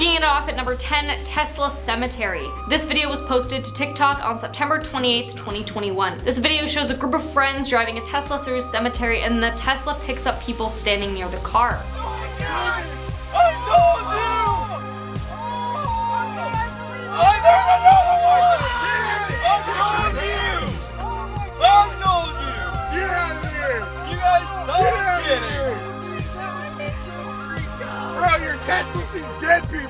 Kicking it off at number 10, Tesla Cemetery. This video was posted to TikTok on September 28th, 2021. This video shows a group of friends driving a Tesla through a cemetery, and the Tesla picks up people standing near the car. Oh my God! I told you! There's another one! I told you! Get out of here! You guys stop kidding! Bro, your Tesla sees dead people!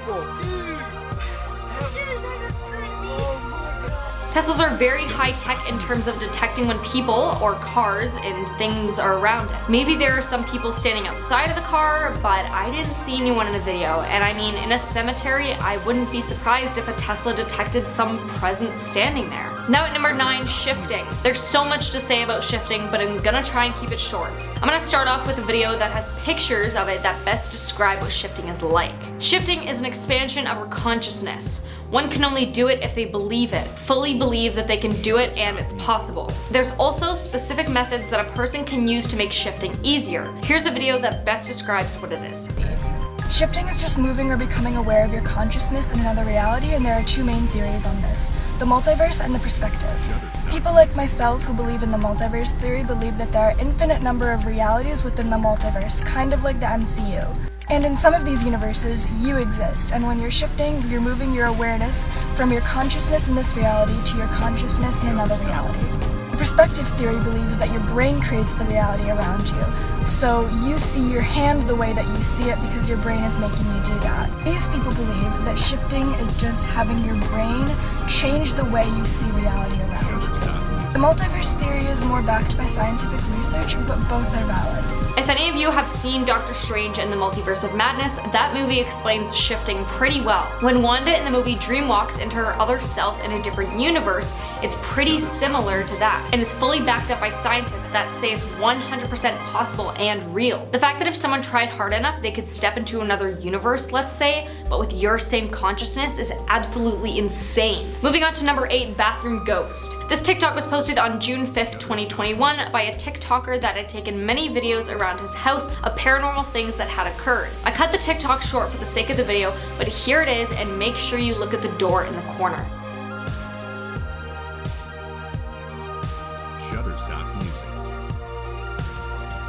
Teslas are very high-tech in terms of detecting when people or cars and things are around it. Maybe there are some people standing outside of the car, but I didn't see anyone in the video. And I mean, in a cemetery, I wouldn't be surprised if a Tesla detected some presence standing there. Now at number 9, shifting. There's so much to say about shifting, but I'm gonna try and keep it short. I'm gonna start off with a video that has pictures of it that best describe what shifting is like. Shifting is an expansion of our consciousness. One can only do it if they believe it, fully believe that they can do it and it's possible. There's also specific methods that a person can use to make shifting easier. Here's a video that best describes what it is. Shifting is just moving or becoming aware of your consciousness in another reality, and there are two main theories on this: the multiverse and the perspective. People like myself who believe in the multiverse theory believe that there are infinite number of realities within the multiverse, kind of like the MCU. And in some of these universes, you exist, and when you're shifting, you're moving your awareness from your consciousness in this reality to your consciousness in another reality. The perspective theory believes that your brain creates the reality around you, so you see your hand the way that you see it because your brain is making you do that. These people believe that shifting is just having your brain change the way you see reality around you. The multiverse theory is more backed by scientific research, but both are valid. If any of you have seen Doctor Strange in the Multiverse of Madness, that movie explains shifting pretty well. When Wanda in the movie dreamwalks into her other self in a different universe, it's pretty similar to that, and is fully backed up by scientists that say it's 100% possible and real. The fact that if someone tried hard enough, they could step into another universe, let's say, but with your same consciousness, is absolutely insane. Moving on to number 8, Bathroom Ghost. This TikTok was posted on June 5th, 2021 by a TikToker that had taken many videos around his house of paranormal things that had occurred. I cut the TikTok short for the sake of the video, but here it is, and make sure you look at the door in the corner. Shutterstock Music.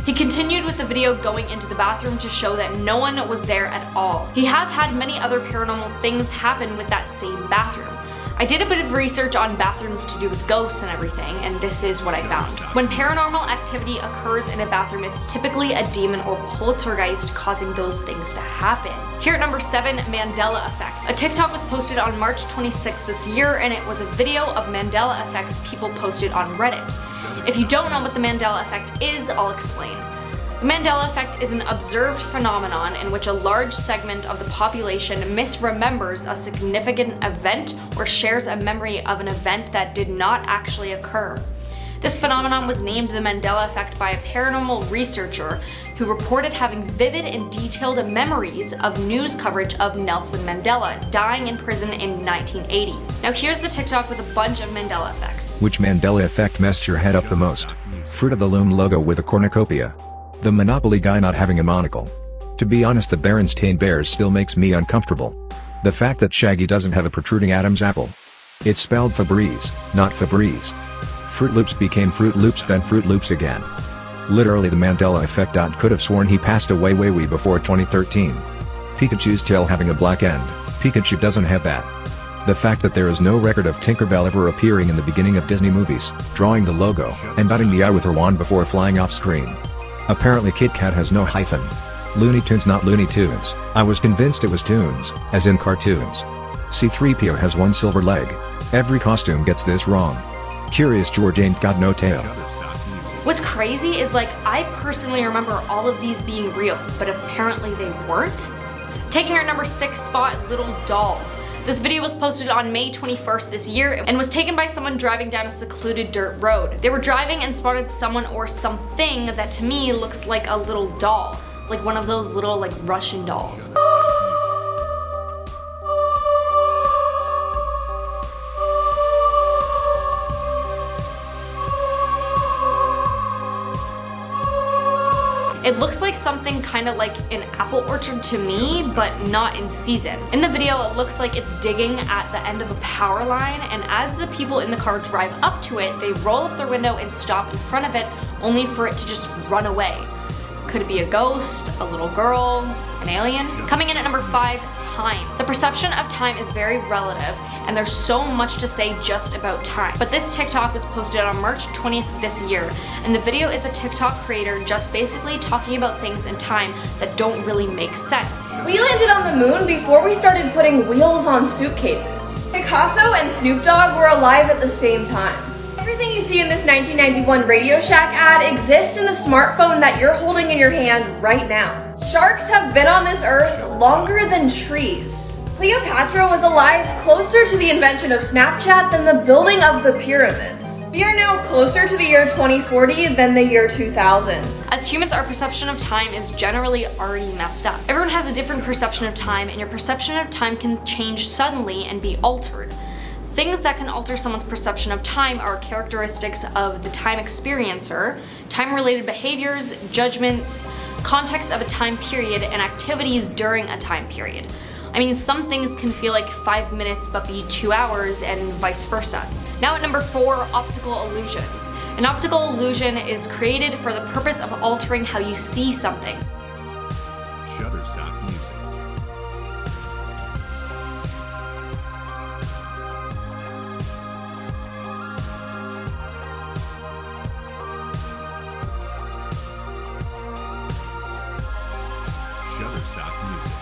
He continued with the video going into the bathroom to show that no one was there at all. He has had many other paranormal things happen with that same bathroom. I did a bit of research on bathrooms to do with ghosts and everything, and this is what I found. When paranormal activity occurs in a bathroom, it's typically a demon or poltergeist causing those things to happen. Here at number 7, Mandela Effect. A TikTok was posted on March 26th this year, and it was a video of Mandela effects people posted on Reddit. If you don't know what the Mandela Effect is, I'll explain. The Mandela Effect is an observed phenomenon in which a large segment of the population misremembers a significant event or shares a memory of an event that did not actually occur. This phenomenon was named the Mandela Effect by a paranormal researcher who reported having vivid and detailed memories of news coverage of Nelson Mandela dying in prison in 1980s. Now here's the TikTok with a bunch of Mandela effects. Which Mandela effect messed your head up the most? Fruit of the Loom logo with a cornucopia. The Monopoly guy not having a monocle. To be honest, the Berenstain Bears still makes me uncomfortable. The fact that Shaggy doesn't have a protruding Adam's apple. It's spelled Febreze, not Febreze. Fruit Loops became Fruit Loops, then Fruit Loops again. Literally the Mandela effect. Could have sworn he passed away way before 2013. Pikachu's tail having a black end. Pikachu doesn't have that. The fact that there is no record of Tinkerbell ever appearing in the beginning of Disney movies, drawing the logo, and dotting the I with her wand before flying off screen. Apparently Kit Kat has no hyphen. Looney Tunes not Looney Tunes. I was convinced it was Tunes, as in cartoons. C-3PO has one silver leg. Every costume gets this wrong. Curious George ain't got no tail. What's crazy is, like, I personally remember all of these being real, but apparently they weren't. Taking our number 6 spot, Little Doll. This video was posted on May 21st this year and was taken by someone driving down a secluded dirt road. They were driving and spotted someone or something that to me looks like a little doll, like one of those little like Russian dolls. It looks like something kind of like an apple orchard to me, but not in season. In the video, it looks like it's digging at the end of a power line, and as the people in the car drive up to it, they roll up their window and stop in front of it, only for it to just run away. Could it be a ghost, a little girl, an alien? Coming in at number 5, time. The perception of time is very relative, and there's so much to say just about time. But this TikTok was posted on March 20th this year, and the video is a TikTok creator just basically talking about things in time that don't really make sense. We landed on the moon before we started putting wheels on suitcases. Picasso and Snoop Dogg were alive at the same time. Everything you see in this 1991 Radio Shack ad exists in the smartphone that you're holding in your hand right now. Sharks have been on this earth longer than trees. Cleopatra was alive closer to the invention of Snapchat than the building of the pyramids. We are now closer to the year 2040 than the year 2000. As humans, our perception of time is generally already messed up. Everyone has a different perception of time, and your perception of time can change suddenly and be altered. Things that can alter someone's perception of time are characteristics of the time experiencer, time-related behaviors, judgments, context of a time period, and activities during a time period. I mean, some things can feel like 5 minutes but be 2 hours and vice versa. Now at number 4, optical illusions. An optical illusion is created for the purpose of altering how you see something. Shutterstock Music. Shutterstock Music.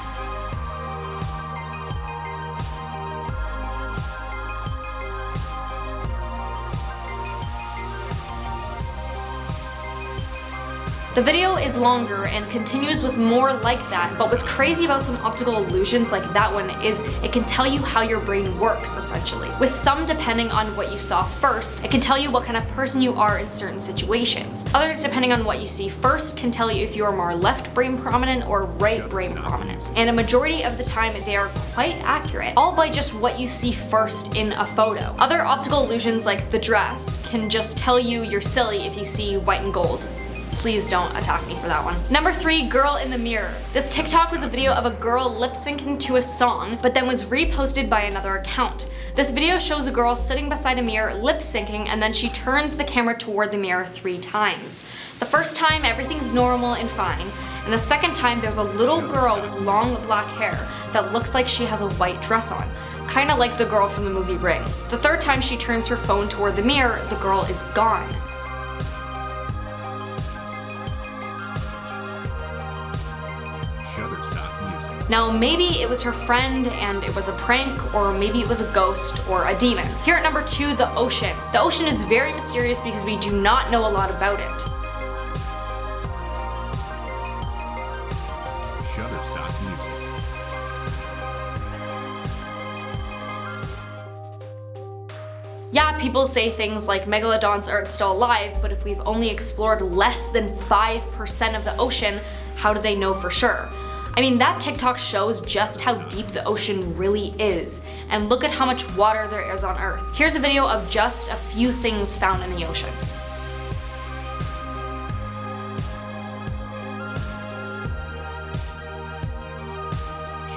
The video is longer and continues with more like that, but what's crazy about some optical illusions like that one is it can tell you how your brain works, essentially. With some, depending on what you saw first, it can tell you what kind of person you are in certain situations. Others, depending on what you see first, can tell you if you are more left brain prominent or right brain prominent. And a majority of the time, they are quite accurate, all by just what you see first in a photo. Other optical illusions like the dress can just tell you you're silly if you see white and gold. Please don't attack me for that one. Number 3, girl in the mirror. This TikTok was a video of a girl lip syncing to a song, but then was reposted by another account. This video shows a girl sitting beside a mirror lip syncing, and then she turns the camera toward the mirror 3 times. The first time, everything's normal and fine, and the second time there's a little girl with long black hair that looks like she has a white dress on, kinda like the girl from the movie Ring. The third time she turns her phone toward the mirror, the girl is gone. Now maybe it was her friend and it was a prank, or maybe it was a ghost or a demon. Here at number 2, the ocean. The ocean is very mysterious because we do not know a lot about it. Shutterstock Music. Yeah, people say things like megalodons aren't still alive, but if we've only explored less than 5% of the ocean, how do they know for sure? I mean, that TikTok shows just how deep the ocean really is, and look at how much water there is on Earth. Here's a video of just a few things found in the ocean.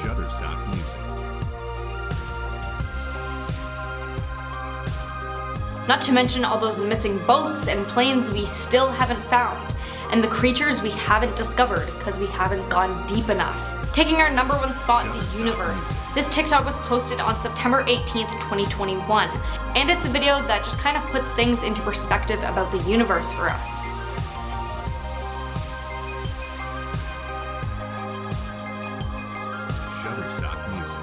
Shutterstock Music. Not to mention all those missing boats and planes we still haven't found, and the creatures we haven't discovered because we haven't gone deep enough. Taking our number 1 spot, the universe. This TikTok was posted on September 18th, 2021, and it's a video that just kind of puts things into perspective about the universe for us. Shutterstock Music.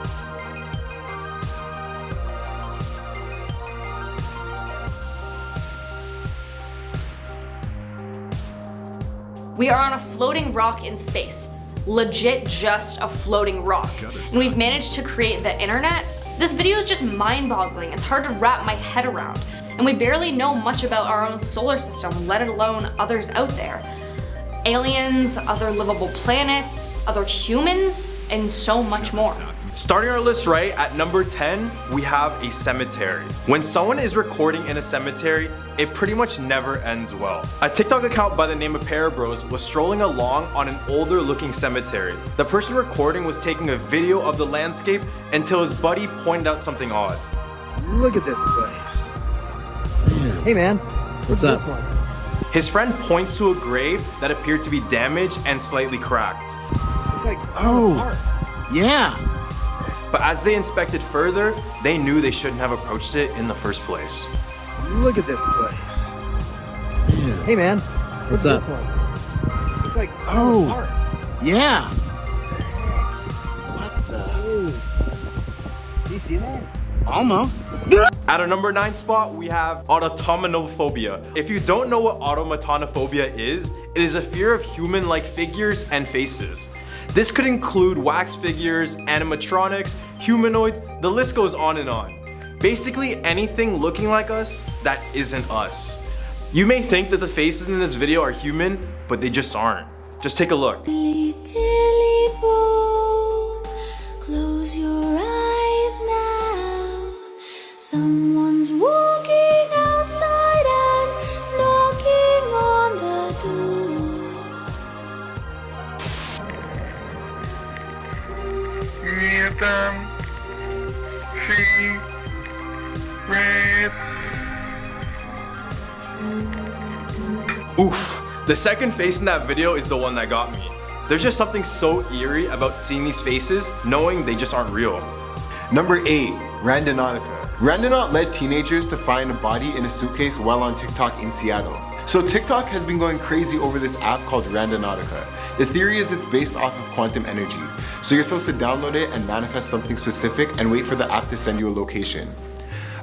We are on a floating rock in space. Legit just a floating rock. And we've managed to create the internet? This video is just mind-boggling. It's hard to wrap my head around. And we barely know much about our own solar system, let alone others out there. Aliens, other livable planets, other humans, and so much more. Starting our list right at number 10, we have a cemetery. When someone is recording in a cemetery, it pretty much never ends well. A TikTok account by the name of Parabros was strolling along on an older looking cemetery. The person recording was taking a video of the landscape until his buddy pointed out something odd. Look at this place. Hey man, what's up? His friend points to a grave that appeared to be damaged and slightly cracked. It's like, oh, yeah. But as they inspected further, they knew they shouldn't have approached it in the first place. Look at this place. Hey man, what's up? It's like, oh, yeah. What the? Do you see that? Almost. At our number 9 spot, we have automatonophobia. If you don't know what automatonophobia is, it is a fear of human-like figures and faces. This could include wax figures, animatronics, humanoids, the list goes on and on. Basically anything looking like us that isn't us. You may think that the faces in this video are human, but they just aren't. Just take a look. Close your eyes now. Someone's walking outside and knocking on the door. Oof, the second face in that video is the one that got me. There's just something so eerie about seeing these faces, knowing they just aren't real. Number 8, Randonautica. Randonaut led teenagers to find a body in a suitcase while on TikTok in Seattle. So TikTok has been going crazy over this app called Randonautica. The theory is it's based off of quantum energy. So you're supposed to download it and manifest something specific and wait for the app to send you a location.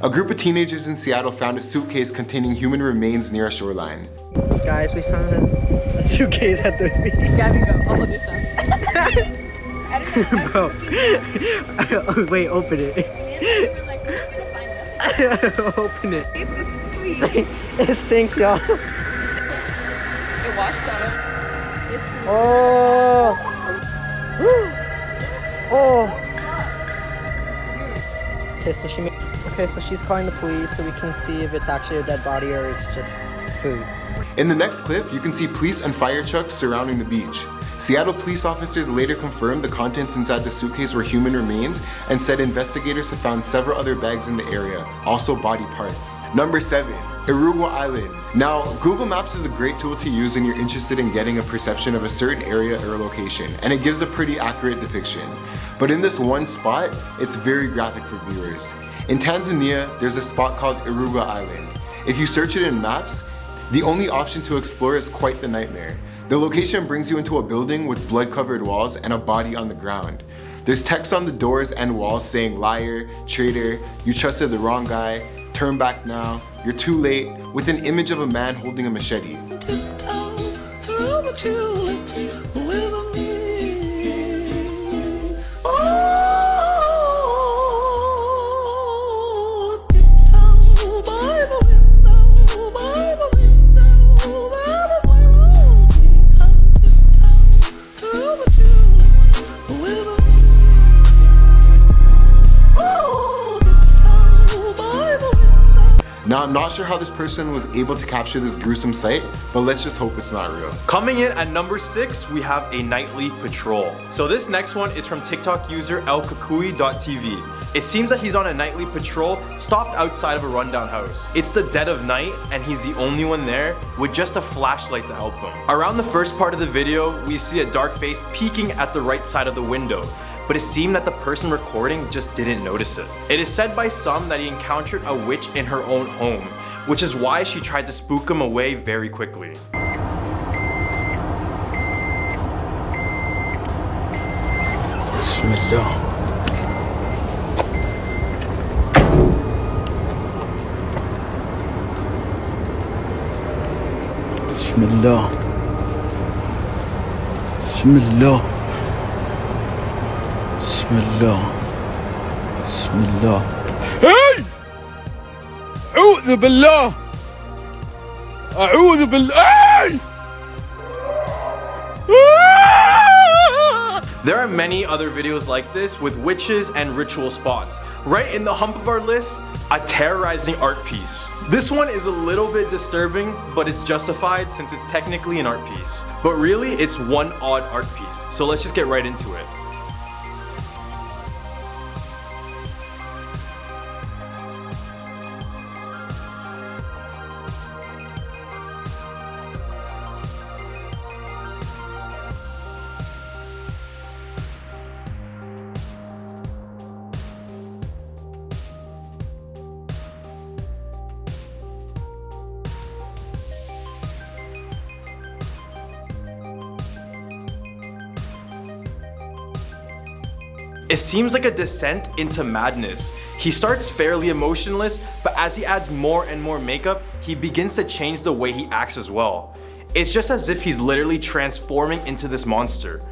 A group of teenagers in Seattle found a suitcase containing human remains near a shoreline. Guys, we found a suitcase at the beach. Gabby, go. I'll hold your stuff. Bro. Wait, open it. Open it. It stinks, y'all. It washed out. Oh. Oh. Okay, so she's calling the police so we can see if it's actually a dead body or it's just food. In the next clip, you can see police and fire trucks surrounding the beach. Seattle police officers later confirmed the contents inside the suitcase were human remains and said investigators have found several other bags in the area, also body parts. Number 7, Aruba Island. Now, Google Maps is a great tool to use when you're interested in getting a perception of a certain area or location, and it gives a pretty accurate depiction. But in this one spot, it's very graphic for viewers. In Tanzania, there's a spot called Aruba Island. If you search it in maps, the only option to explore is quite the nightmare. The location brings you into a building with blood-covered walls and a body on the ground. There's text on the doors and walls saying liar, traitor, you trusted the wrong guy, turn back now, you're too late, with an image of a man holding a machete. Now, I'm not sure how this person was able to capture this gruesome sight, but let's just hope it's not real. Coming in at number 6, we have a nightly patrol. So this next one is from TikTok user elkakui.tv. It seems that he's on a nightly patrol stopped outside of a rundown house. It's the dead of night and he's the only one there with just a flashlight to help him. Around the first part of the video, we see a dark face peeking at the right side of the window, but it seemed that the person recording just didn't notice it. It is said by some that he encountered a witch in her own home, which is why she tried to spook him away very quickly. Bismillah. Bismillah. Bismillah. Bismillah. Bismillah. Hey! أعوذ بالله. أعوذ بالله. There are many other videos like this with witches and ritual spots. Right in the hump of our list, a terrorizing art piece. This one is a little bit disturbing, but it's justified since it's technically an art piece. But really, it's one odd art piece. So let's just get right into it. It seems like a descent into madness. He starts fairly emotionless, but as he adds more and more makeup, he begins to change the way he acts as well. It's just as if he's literally transforming into this monster.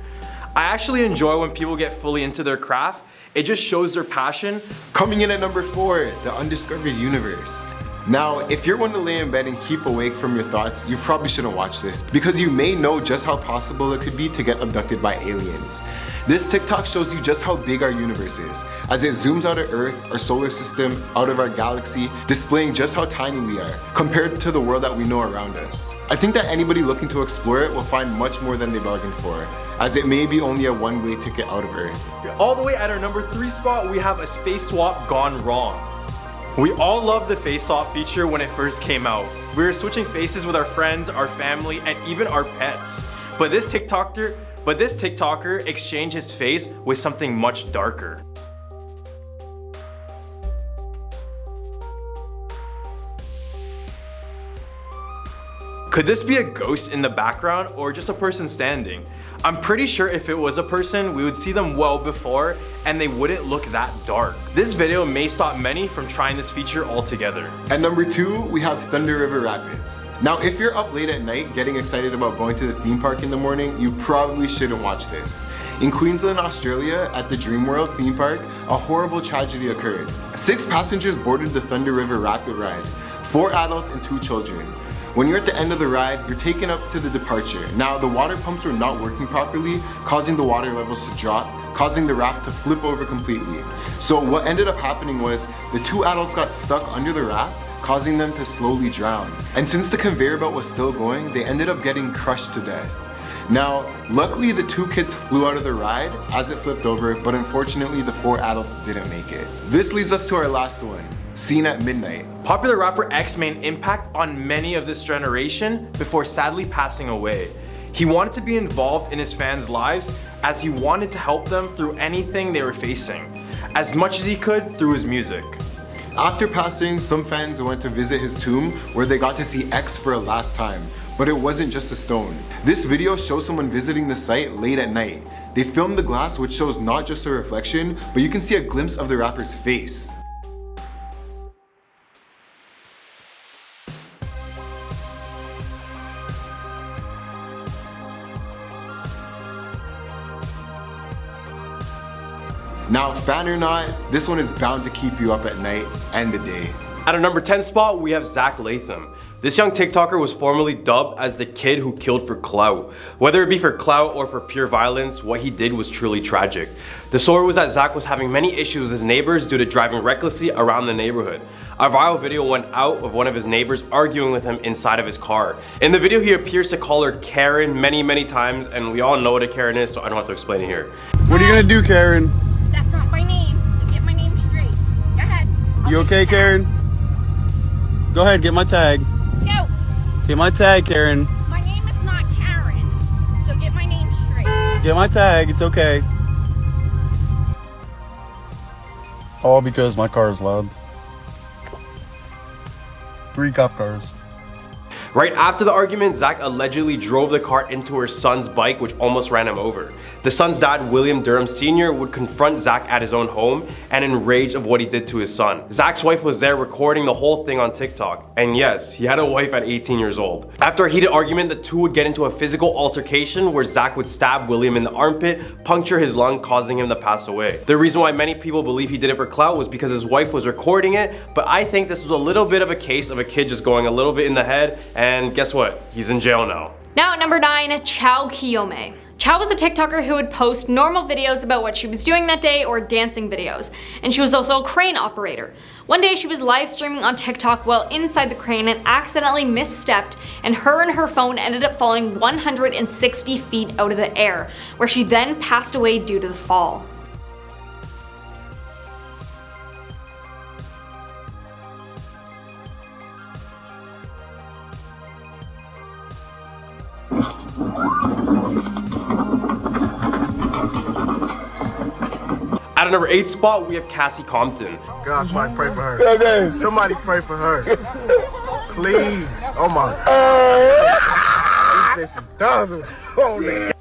I actually enjoy when people get fully into their craft. It just shows their passion. Coming in at number 4, the undiscovered universe. Now, if you're one to lay in bed and keep awake from your thoughts, you probably shouldn't watch this because you may know just how possible it could be to get abducted by aliens. This TikTok shows you just how big our universe is, as it zooms out of Earth, our solar system, out of our galaxy, displaying just how tiny we are compared to the world that we know around us. I think that anybody looking to explore it will find much more than they bargained for, as it may be only a one-way ticket out of Earth. All the way at our number 3 spot, we have a space swap gone wrong. We all loved the face swap feature when it first came out. We were switching faces with our friends, our family, and even our pets. But this TikToker exchanged his face with something much darker. Could this be a ghost in the background or just a person standing? I'm pretty sure if it was a person, we would see them well before and they wouldn't look that dark. This video may stop many from trying this feature altogether. At number 2, we have Thunder River Rapids. Now, if you're up late at night getting excited about going to the theme park in the morning, you probably shouldn't watch this. In Queensland, Australia, at the Dreamworld theme park, a horrible tragedy occurred. 6 passengers boarded the Thunder River Rapid ride, 4 adults and 2 children. When you're at the end of the ride, you're taken up to the departure. Now, the water pumps were not working properly, causing the water levels to drop, causing the raft to flip over completely. So what ended up happening was the 2 adults got stuck under the raft, causing them to slowly drown. And since the conveyor belt was still going, they ended up getting crushed to death. Now, luckily the 2 kids flew out of the ride as it flipped over, but unfortunately the 4 adults didn't make it. This leads us to our last one, Seen at Midnight. Popular rapper X made an impact on many of this generation before sadly passing away. He wanted to be involved in his fans' lives as he wanted to help them through anything they were facing, as much as he could through his music. After passing, some fans went to visit his tomb where they got to see X for a last time, but it wasn't just a stone. This video shows someone visiting the site late at night. They filmed the glass, which shows not just a reflection, but you can see a glimpse of the rapper's face. Now, fan or not, this one is bound to keep you up at night and the day. At our number 10 spot, we have Zach Latham. This young TikToker was formerly dubbed as the kid who killed for clout. Whether it be for clout or for pure violence, what he did was truly tragic. The story was that Zach was having many issues with his neighbors due to driving recklessly around the neighborhood. A viral video went out of one of his neighbors arguing with him inside of his car. In the video, he appears to call her Karen many times, and we all know what a Karen is, so I don't have to explain it here. What are you gonna do, Karen? That's not my name, so get my name straight. Go ahead. You okay, Karen? Go ahead, get my tag. Go. Get my tag, Karen. My name is not Karen, so get my name straight. Get my tag, it's okay. All because my car is loud. 3 cop cars. Right after the argument, Zach allegedly drove the car into her son's bike, which almost ran him over. The son's dad, William Durham Sr., would confront Zach at his own home and enraged of what he did to his son. Zach's wife was there recording the whole thing on TikTok. And yes, he had a wife at 18 years old. After a heated argument, the two would get into a physical altercation where Zach would stab William in the armpit, puncture his lung, causing him to pass away. The reason why many people believe he did it for clout was because his wife was recording it, but I think this was a little bit of a case of a kid just going a little bit in the head, and guess what? He's in jail now. Now at number 9, Chow Kiyome. Chow was a TikToker who would post normal videos about what she was doing that day or dancing videos, and she was also a crane operator. One day she was live streaming on TikTok while inside the crane and accidentally misstepped, and her phone ended up falling 160 feet out of the air, where she then passed away due to the fall. At a number 8 spot, we have Cassie Compton. God, somebody pray for her. Somebody pray for her. Please. Oh my God. This is dozen. Holy.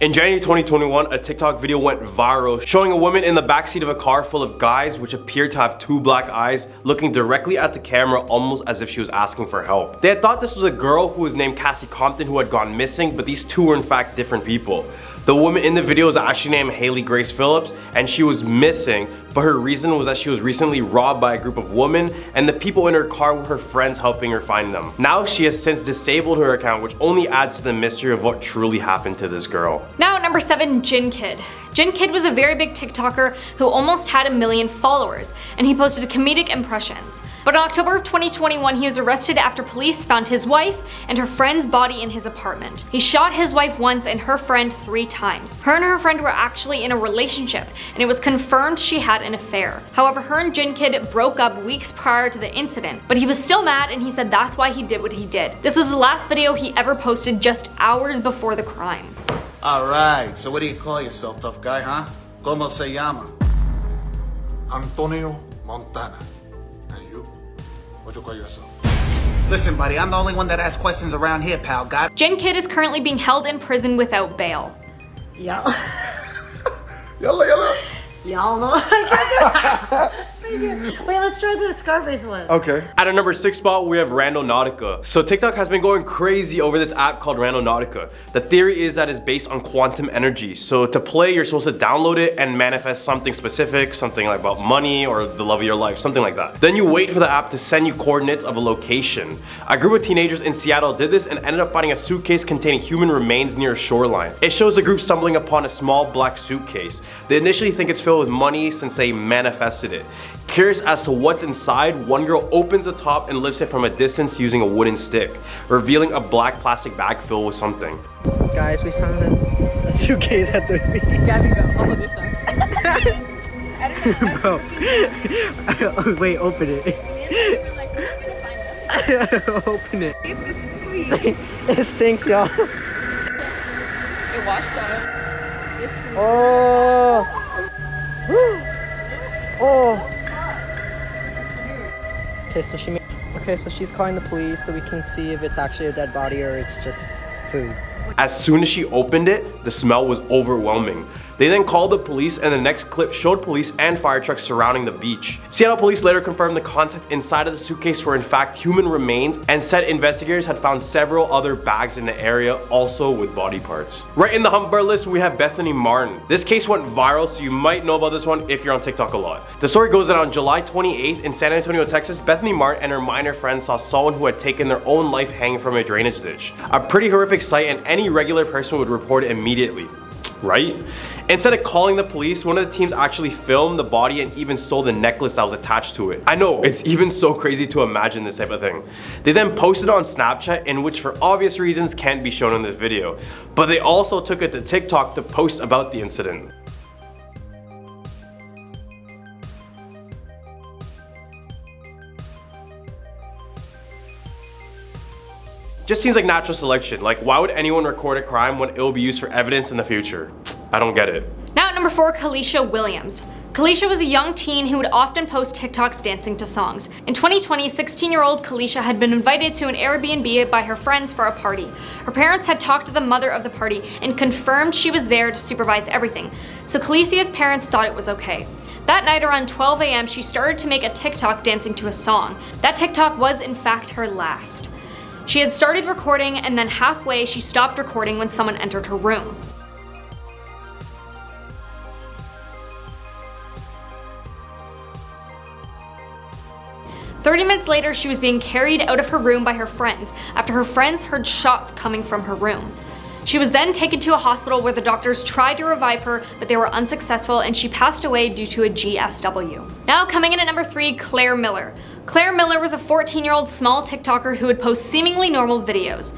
In January 2021, a TikTok video went viral showing a woman in the backseat of a car full of guys which appeared to have 2 black eyes looking directly at the camera almost as if she was asking for help. They had thought this was a girl who was named Cassie Compton who had gone missing, but these two were in fact different people. The woman in the video is actually named Haley Grace Phillips, and she was missing, but her reason was that she was recently robbed by a group of women, and the people in her car were her friends helping her find them. Now she has since disabled her account, which only adds to the mystery of what truly happened to this girl. Now at number 7, Jin Kid. Jin Kid was a very big TikToker who almost had 1 million followers, and he posted comedic impressions. But in October of 2021, he was arrested after police found his wife and her friend's body in his apartment. He shot his wife once and her friend 3 times. Her and her friend were actually in a relationship, and it was confirmed she had an affair. However, her and Jin Kid broke up weeks prior to the incident, but he was still mad and he said that's why he did what he did. This was the last video he ever posted just hours before the crime. Alright, so what do you call yourself, tough guy, huh? Como se llama? Antonio Montana. And you? What you call yourself? Listen, buddy, I'm the only one that asks questions around here, pal. Got it? Jin Kid is currently being held in prison without bail. Y'all. Yalla. Y'all know. Wait, let's try the Scarface one. Okay. At a number 6 spot, we have Randonautica. So TikTok has been going crazy over this app called Randonautica. The theory is that it's based on quantum energy. So to play, you're supposed to download it and manifest something specific, something like about money or the love of your life, something like that. Then you wait for the app to send you coordinates of a location. A group of teenagers in Seattle did this and ended up finding a suitcase containing human remains near a shoreline. It shows the group stumbling upon a small black suitcase. They initially think it's filled with money since they manifested it. Curious as to what's inside, one girl opens the top and lifts it from a distance using a wooden stick, revealing a black plastic bag filled with something. Guys, we found a suitcase at the beach. Gabby, go. I'll hold your stuff. Bro. Wait, open it. Open it. It stinks, y'all. It washed up. Oh. Oh. Okay, so she's calling the police so we can see if it's actually a dead body or it's just food. As soon as she opened it, the smell was overwhelming. They then called the police, and the next clip showed police and fire trucks surrounding the beach. Seattle police later confirmed the contents inside of the suitcase were in fact human remains, and said investigators had found several other bags in the area also with body parts. Right in the hump bar list, we have Bethany Martin. This case went viral, so you might know about this one if you're on TikTok a lot. The story goes that on July 28th in San Antonio, Texas, Bethany Martin and her minor friend saw someone who had taken their own life hanging from a drainage ditch. A pretty horrific sight, and any regular person would report it immediately, right? Instead of calling the police, one of the teams actually filmed the body and even stole the necklace that was attached to it. I know, it's even so crazy to imagine this type of thing. They then posted it on Snapchat, in which for obvious reasons can't be shown in this video, but they also took it to TikTok to post about the incident. Just seems like natural selection. Like, why would anyone record a crime when it will be used for evidence in the future? I don't get it. Now at number 4, Kalisha Williams. Kalisha was a young teen who would often post TikToks dancing to songs. In 2020, 16-year-old Kalisha had been invited to an Airbnb by her friends for a party. Her parents had talked to the mother of the party and confirmed she was there to supervise everything, so Kalisha's parents thought it was okay. That night around 12 a.m. she started to make a TikTok dancing to a song. That TikTok was in fact her last. She had started recording, and then halfway she stopped recording when someone entered her room. "30 minutes later, she was being carried out of her room by her friends after her friends heard shots coming from her room. She was then taken to a hospital where the doctors tried to revive her, but they were unsuccessful and she passed away due to a GSW. Now coming in at number 3, Claire Miller. Claire Miller was a 14-year-old small TikToker who would post seemingly normal videos.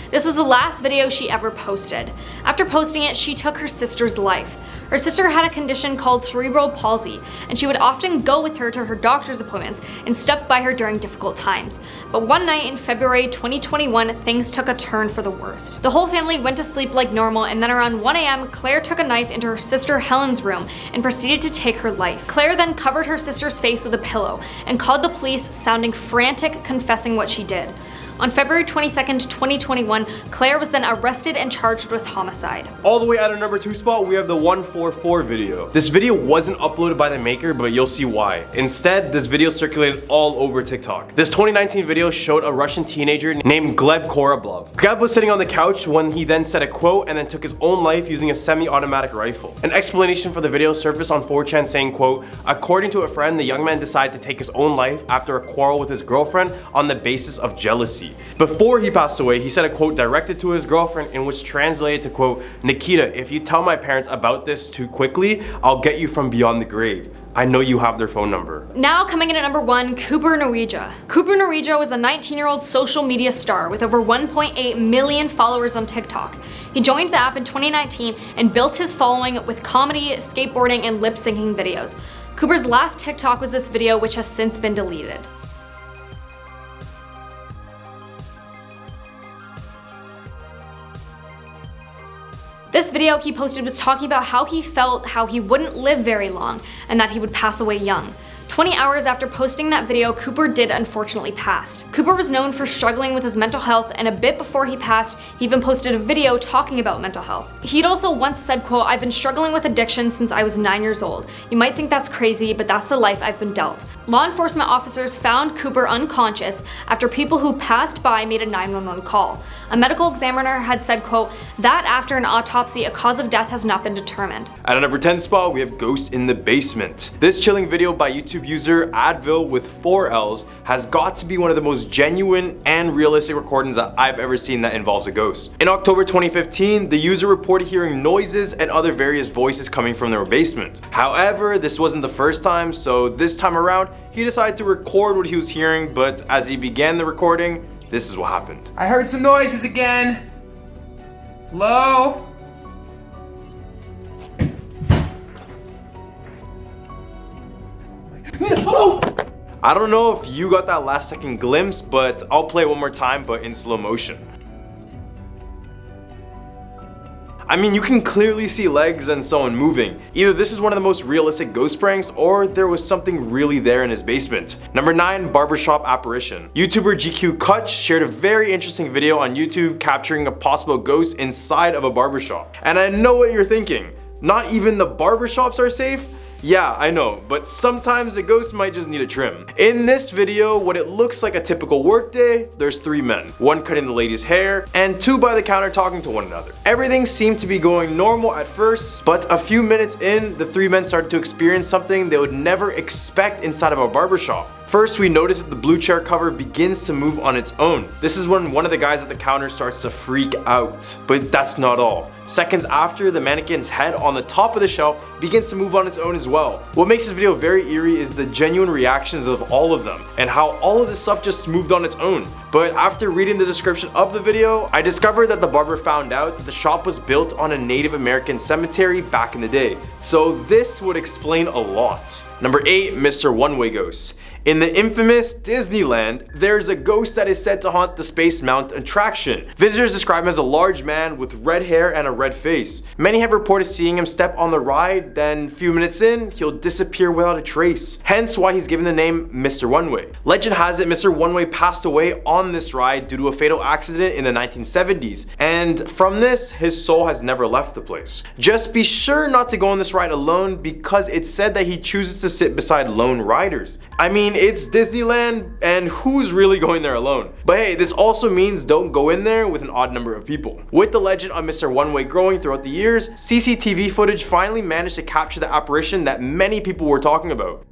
This was the last video she ever posted. After posting it, she took her sister's life. Her sister had a condition called cerebral palsy, and she would often go with her to her doctor's appointments and stuck by her during difficult times. But one night in February 2021, things took a turn for the worse. The whole family went to sleep like normal, and then around 1 AM, Claire took a knife into her sister Helen's room and proceeded to take her life. Claire then covered her sister's face with a pillow and called the police, sounding frantic, confessing what she did. On February 22nd, 2021, Claire was then arrested and charged with homicide. All the way at our number 2 spot, we have the 144 video. This video wasn't uploaded by the maker, but you'll see why. Instead, this video circulated all over TikTok. This 2019 video showed a Russian teenager named Gleb Koroblov. Gleb was sitting on the couch when he then said a quote and then took his own life using a semi-automatic rifle. An explanation for the video surfaced on 4chan saying, quote, according to a friend, the young man decided to take his own life after a quarrel with his girlfriend on the basis of jealousy. Before he passed away, he said a quote directed to his girlfriend in which translated to quote, Nikita, if you tell my parents about this too quickly, I'll get you from beyond the grave. I know you have their phone number. Now coming in at number 1, Cooper Norwegia. Cooper Norwegia was a 19-year-old social media star with over 1.8 million followers on TikTok. He joined the app in 2019 and built his following with comedy, skateboarding, and lip-syncing videos. Cooper's last TikTok was this video, which has since been deleted. This video he posted was talking about how he felt how he wouldn't live very long and that he would pass away young. 20 hours after posting that video, Cooper did unfortunately pass. Cooper was known for struggling with his mental health, and a bit before he passed, he even posted a video talking about mental health. He'd also once said, quote, I've been struggling with addiction since I was 9 years old. You might think that's crazy, but that's the life I've been dealt. Law enforcement officers found Cooper unconscious after people who passed by made a 911 call. A medical examiner had said, quote, that after an autopsy, a cause of death has not been determined. At a number 10 spot, we have Ghost in the Basement. This chilling video by YouTube user Advil with 4 L's has got to be one of the most genuine and realistic recordings that I've ever seen that involves a ghost. In October 2015, the user reported hearing noises and other various voices coming from their basement. However, this wasn't the first time, so this time around, he decided to record what he was hearing, but as he began the recording, this is what happened. I heard some noises again. Hello? I don't know if you got that last second glimpse, but I'll play it one more time, but in slow motion. I mean, you can clearly see legs and someone moving. Either this is one of the most realistic ghost pranks, or there was something really there in his basement. Number 9, barbershop apparition. YouTuber GQ Kutch shared a very interesting video on YouTube capturing a possible ghost inside of a barbershop. And I know what you're thinking. Not even the barbershops are safe? Yeah, I know, but sometimes a ghost might just need a trim. In this video, what it looks like a typical workday, there's 3 men. 1 cutting the lady's hair, and 2 by the counter talking to one another. Everything seemed to be going normal at first, but a few minutes in, the 3 men started to experience something they would never expect inside of a barbershop. First, we notice that the blue chair cover begins to move on its own. This is when one of the guys at the counter starts to freak out. But that's not all. Seconds after, the mannequin's head on the top of the shelf begins to move on its own as well. What makes this video very eerie is the genuine reactions of all of them, and how all of this stuff just moved on its own. But after reading the description of the video, I discovered that the barber found out that the shop was built on a Native American cemetery back in the day. So this would explain a lot. Number 8, Mr. One-Way Ghost. In the infamous Disneyland, there's a ghost that is said to haunt the Space Mountain attraction. Visitors describe him as a large man with red hair and a red face. Many have reported seeing him step on the ride, then a few minutes in, he'll disappear without a trace. Hence why he's given the name Mr. One-Way. Legend has it Mr. One-Way passed away on this ride due to a fatal accident in the 1970s, and from this, his soul has never left the place. Just be sure not to go on this ride alone, because it's said that he chooses to sit beside lone riders. I mean, it's Disneyland, and who's really going there alone? But hey, this also means don't go in there with an odd number of people. With the legend of Mr. One-Way growing throughout the years, CCTV footage finally managed to capture the apparition that many people were talking about.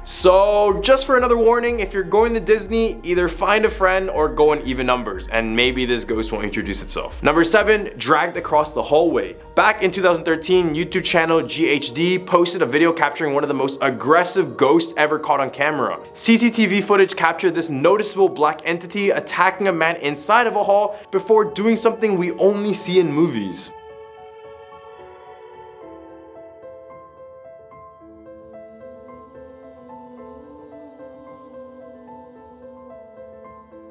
So just for another warning, if you're going to Disney, either find a friend or go in even numbers, and maybe this ghost will introduce itself. Number 7, dragged across the hallway. Back in 2013, YouTube channel GHD posted a video capturing one of the most aggressive ghosts ever caught on camera. CCTV footage captured this noticeable black entity attacking a man inside of a hall before doing something we only see in movies.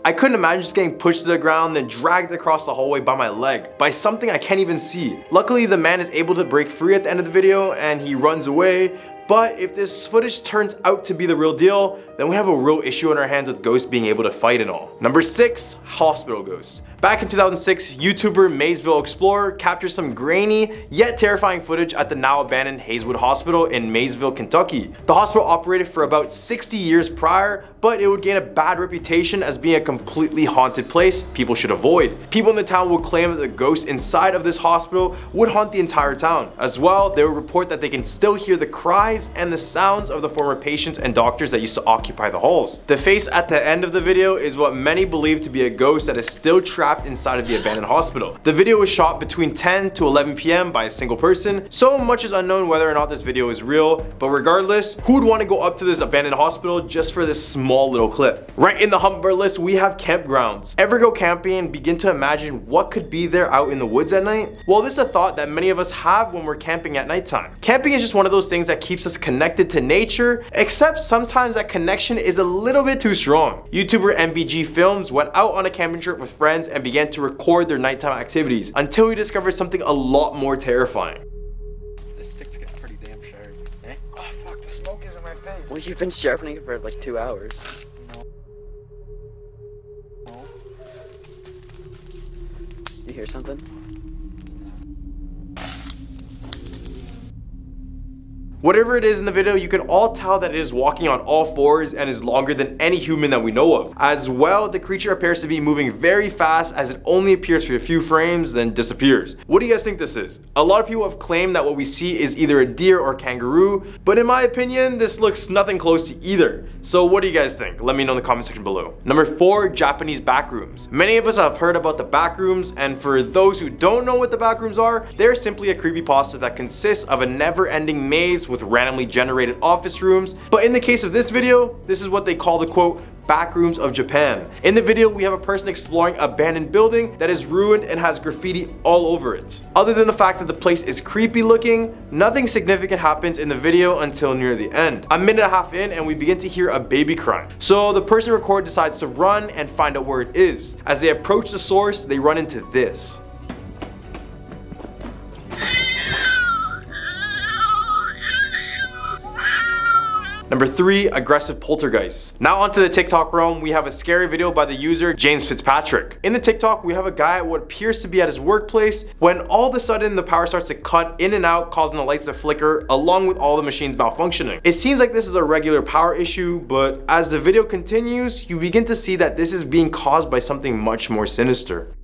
I couldn't imagine just getting pushed to the ground then dragged across the hallway by my leg, by something I can't even see. Luckily, the man is able to break free at the end of the video and he runs away, but if this footage turns out to be the real deal, then we have a real issue on our hands with ghosts being able to fight and all. Number 6, hospital ghosts. Back in 2006, YouTuber Maysville Explorer captured some grainy yet terrifying footage at the now abandoned Hazelwood Hospital in Maysville, Kentucky. The hospital operated for about 60 years prior, but it would gain a bad reputation as being a completely haunted place people should avoid. People in the town would claim that the ghosts inside of this hospital would haunt the entire town. As well, they would report that they can still hear the cries and the sounds of the former patients and doctors that used to occupy the halls. The face at the end of the video is what many believe to be a ghost that is still trapped inside of the abandoned hospital. The video was shot between 10 to 11 p.m. by a single person, so much is unknown whether or not this video is real, but regardless, who would want to go up to this abandoned hospital just for this small little clip? Right in the hump of our list, we have campgrounds. Ever go camping and begin to imagine what could be there out in the woods at night? Well, this is a thought that many of us have when we're camping at nighttime. Camping is just one of those things that keeps us connected to nature, except sometimes that connection is a little bit too strong. YouTuber MBG Films went out on a camping trip with friends and began to record their nighttime activities until he discovered something a lot more terrifying. This stick's getting pretty damn sharp, eh? Oh fuck, the smoke is in my face. Well, you've been sharpening it for like 2 hours. No. You hear something? Whatever it is in the video, you can all tell that it is walking on all fours and is longer than any human that we know of. As well, the creature appears to be moving very fast as it only appears for a few frames then disappears. What do you guys think this is? A lot of people have claimed that what we see is either a deer or kangaroo, but in my opinion, this looks nothing close to either. So what do you guys think? Let me know in the comment section below. Number 4, Japanese backrooms. Many of us have heard about the backrooms, and for those who don't know what the backrooms are, they're simply a creepypasta that consists of a never-ending maze with randomly generated office rooms. But in the case of this video, this is what they call the quote, backrooms of Japan. In the video, we have a person exploring an abandoned building that is ruined and has graffiti all over it. Other than the fact that the place is creepy looking, nothing significant happens in the video until near the end. A minute and a half in and we begin to hear a baby crying. So the person recording decides to run and find out where it is. As they approach the source, they run into this. Number 3, aggressive poltergeists. Now onto the TikTok realm, we have a scary video by the user James Fitzpatrick. In the TikTok, we have a guy at what appears to be at his workplace when all of a sudden the power starts to cut in and out, causing the lights to flicker along with all the machines malfunctioning. It seems like this is a regular power issue, but as the video continues, you begin to see that this is being caused by something much more sinister.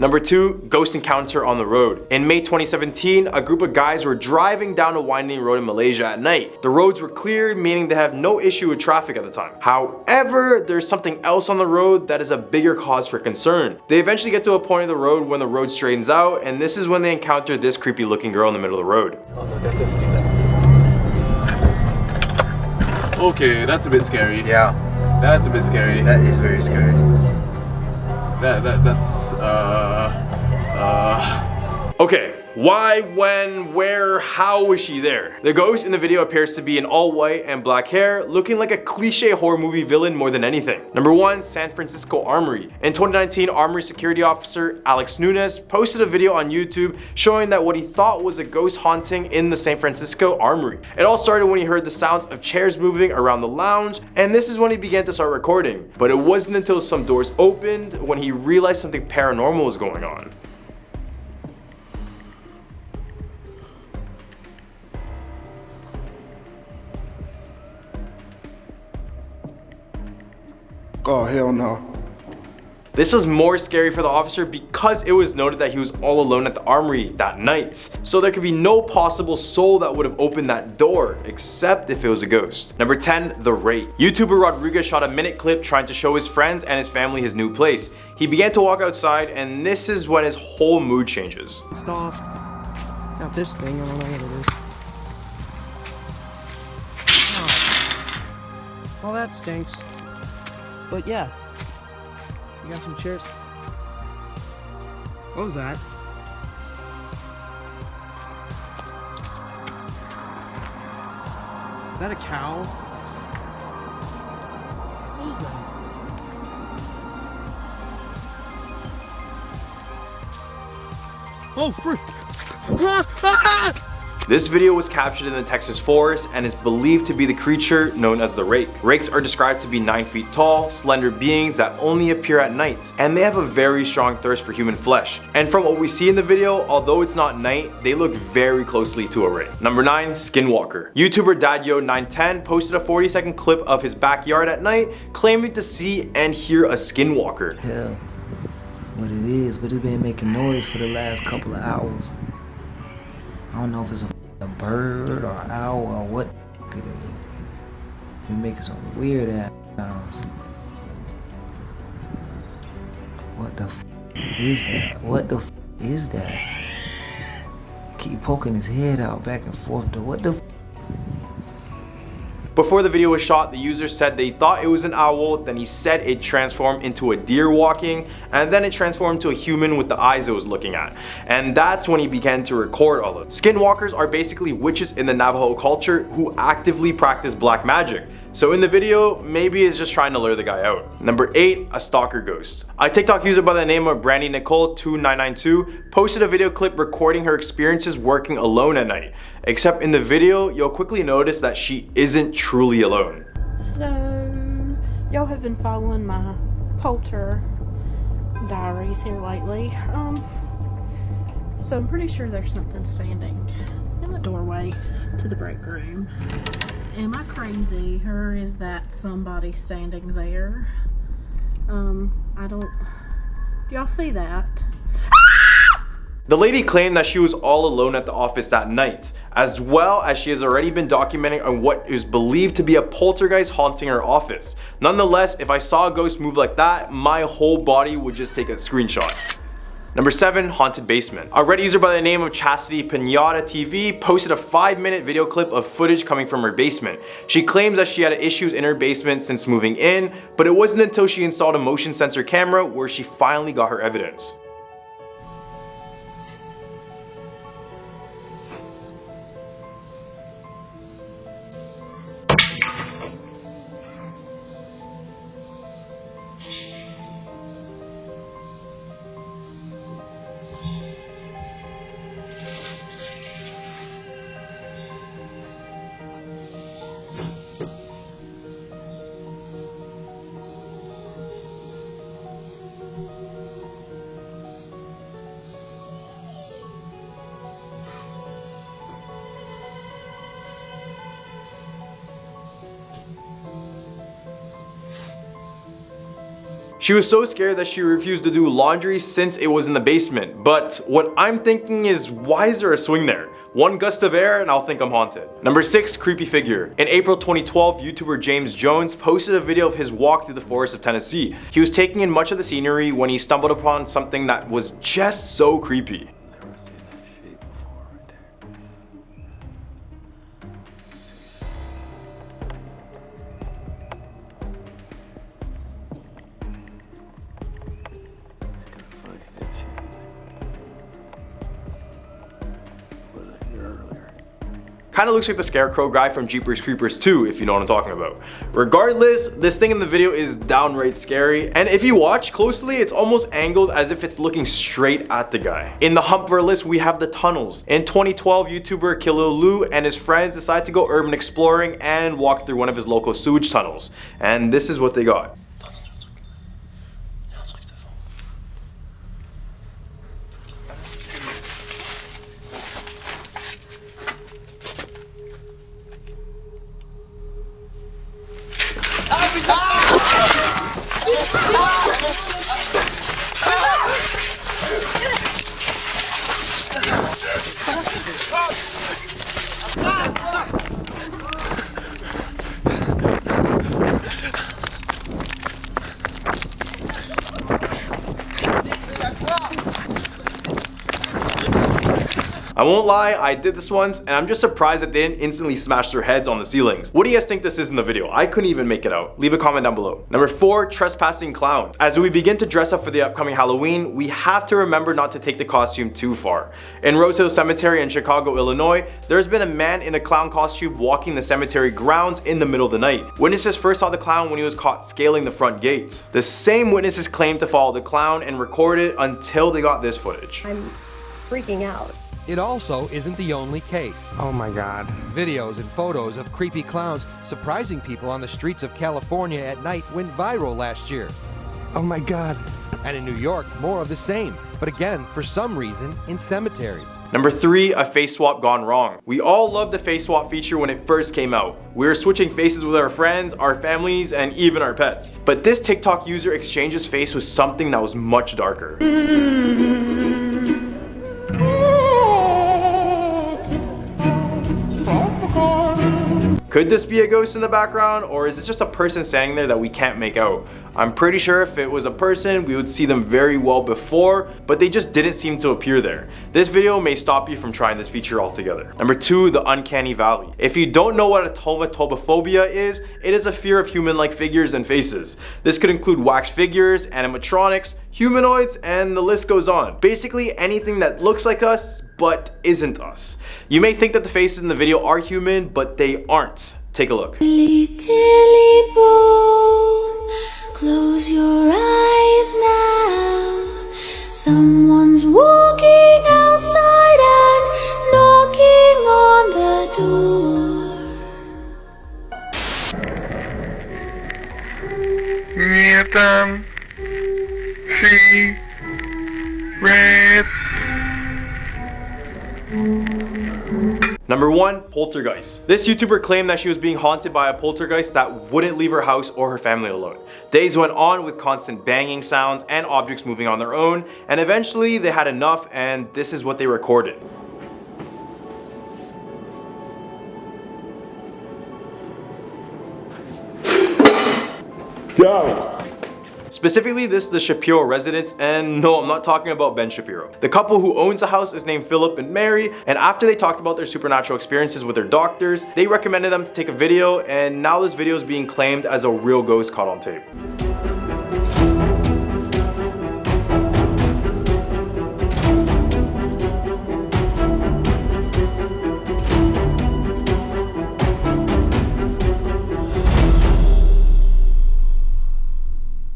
Number 2, ghost encounter on the road. In May 2017, a group of guys were driving down a winding road in Malaysia at night. The roads were clear, meaning they have no issue with traffic at the time. However, there's something else on the road that is a bigger cause for concern. They eventually get to a point of the road when the road straightens out, and this is when they encounter this creepy looking girl in the middle of the road. Oh no, that's just Okay, that's a bit scary. Yeah. That's a bit scary. That is very scary. That's Okay, Why, when, where, how was she there? The ghost in the video appears to be in all white and black hair, looking like a cliche horror movie villain more than anything. Number 1, San Francisco Armory. In 2019, Armory security officer Alex Nunes posted a video on YouTube showing that what he thought was a ghost haunting in the San Francisco Armory. It all started when he heard the sounds of chairs moving around the lounge, and this is when he began to start recording. But it wasn't until some doors opened when he realized something paranormal was going on. Oh, hell no. This was more scary for the officer because it was noted that he was all alone at the armory that night. So there could be no possible soul that would have opened that door, except if it was a ghost. Number 10, the rake. YouTuber Rodriguez shot a minute clip trying to show his friends and his family his new place. He began to walk outside, and this is when his whole mood changes. Stop. Got this thing, I don't know what it is. Oh. Well, that stinks. But yeah. You got some chairs. What was that? Is that a cow? What is that? Oh, frick! This video was captured in the Texas forest and is believed to be the creature known as the rake. Rakes are described to be 9 feet tall, slender beings that only appear at night, and they have a very strong thirst for human flesh. And from what we see in the video, although it's not night, they look very closely to a rake. Number 9, Skinwalker. YouTuber Dadyo910 posted a 40-second clip of his backyard at night, claiming to see and hear a skinwalker. Hell, what it is, but it's been making noise for the last couple of hours. I don't know if it's a bird or an owl or what it is. You're making some weird ass sounds. What the f is that? What the f is that? Keep poking his head out back and forth though. What the f? Before the video was shot, the user said they thought it was an owl, then he said it transformed into a deer walking, and then it transformed to a human with the eyes it was looking at. And that's when he began to record all of it. Skinwalkers are basically witches in the Navajo culture who actively practice black magic. So in the video, maybe it's just trying to lure the guy out. Number 8, a stalker ghost. A TikTok user by the name of Brandy Nicole 2992 posted a video clip recording her experiences working alone at night. Except in the video, you'll quickly notice that she isn't truly alone. So, y'all have been following my polter diaries here lately. So I'm pretty sure there's something standing in the doorway to the break room. Am I crazy, or is that somebody standing there? Do y'all see that? The lady claimed that she was all alone at the office that night, as well as she has already been documenting on what is believed to be a poltergeist haunting her office. Nonetheless, if I saw a ghost move like that, my whole body would just take a screenshot. Number 7, haunted basement. A Reddit user by the name of Chastity Pinata TV posted a 5-minute video clip of footage coming from her basement. She claims that she had issues in her basement since moving in, but it wasn't until she installed a motion sensor camera where she finally got her evidence. She was so scared that she refused to do laundry since it was in the basement. But what I'm thinking is, why is there a swing there? One gust of air and I'll think I'm haunted. Number 6, creepy figure. In April 2012, YouTuber James Jones posted a video of his walk through the forest of Tennessee. He was taking in much of the scenery when he stumbled upon something that was just so creepy. Kinda looks like the Scarecrow guy from Jeepers Creepers 2, if you know what I'm talking about. Regardless, this thing in the video is downright scary, and if you watch closely, it's almost angled as if it's looking straight at the guy. In the Humpver list, we have the tunnels. In 2012, YouTuber Kilolu and his friends decided to go urban exploring and walk through one of his local sewage tunnels, and this is what they got. I won't lie, I did this once, and I'm just surprised that they didn't instantly smash their heads on the ceilings. What do you guys think this is in the video? I couldn't even make it out. Leave a comment down below. Number 4, trespassing clown. As we begin to dress up for the upcoming Halloween, we have to remember not to take the costume too far. In Rose Hill Cemetery in Chicago, Illinois, there's been a man in a clown costume walking the cemetery grounds in the middle of the night. Witnesses first saw the clown when he was caught scaling the front gates. The same witnesses claimed to follow the clown and record it until they got this footage. I'm freaking out. It also isn't the only case. Oh my God. Videos and photos of creepy clowns surprising people on the streets of California at night went viral last year. Oh my God. And in New York, more of the same, but again, for some reason, in cemeteries. Number 3, a face swap gone wrong. We all loved the face swap feature when it first came out. We were switching faces with our friends, our families, and even our pets. But this TikTok user exchanged his face with something that was much darker. Could this be a ghost in the background, or is it just a person standing there that we can't make out? I'm pretty sure if it was a person, we would see them very well before, but they just didn't seem to appear there. This video may stop you from trying this feature altogether. Number 2, the uncanny valley. If you don't know what atomotobophobia is, it is a fear of human-like figures and faces. This could include wax figures, animatronics, humanoids, and the list goes on. Basically anything that looks like us, but isn't us. You may think that the faces in the video are human, but they aren't. Take a look. Tilly bone, close your eyes now. Someone's walking outside and knocking on the door. Nietam si red. Number 1, poltergeist. This YouTuber claimed that she was being haunted by a poltergeist that wouldn't leave her house or her family alone. Days went on with constant banging sounds and objects moving on their own, and eventually they had enough, and this is what they recorded. Go. Specifically, this is the Shapiro residence, and no, I'm not talking about Ben Shapiro. The couple who owns the house is named Philip and Mary, and after they talked about their supernatural experiences with their doctors, they recommended them to take a video, and now this video is being claimed as a real ghost caught on tape.